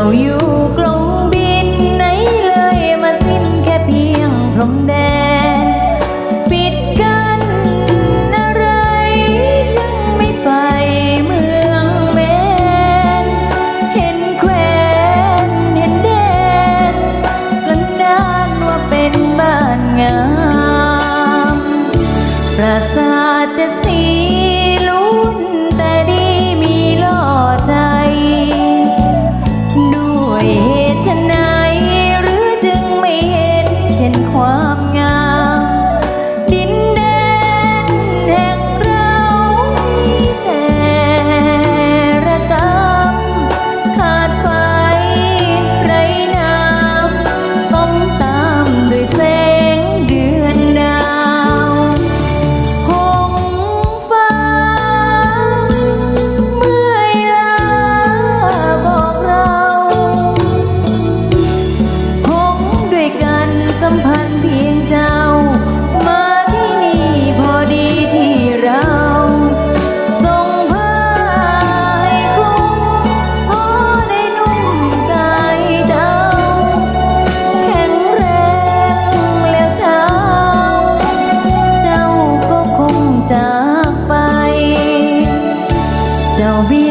าอยู่กรุงบินไหนเลยมาสิ้นแค่เพียงพรมแดนปิดกันอะไรจึงไม่ไปเมืองแมนเห็นแควนเห็นแดนกันดานว่าเป็นบ้านงามปราสาทจะสีลุ้นแต่ดีมีล่อใจด้วยเหตุไฉนหรือจึงไม่เห็นเช่นความงามดินแดนแห่งเรามีแต่ระกำขาดไฟไร้น้ำต้องตามด้วยแสงเดือนดาวหงฟ้าเมื่อยล้าบอกเราหงด้วยกันสัมพันธ์เพียงเจ้ามาที่นี่พอดีที่เราส่งผ้าให้คุ้มพอได้นุ่มกายเจ้าแข็งแรงแล้วเช้าเจ้าก็คงจากไปเจ้าบิน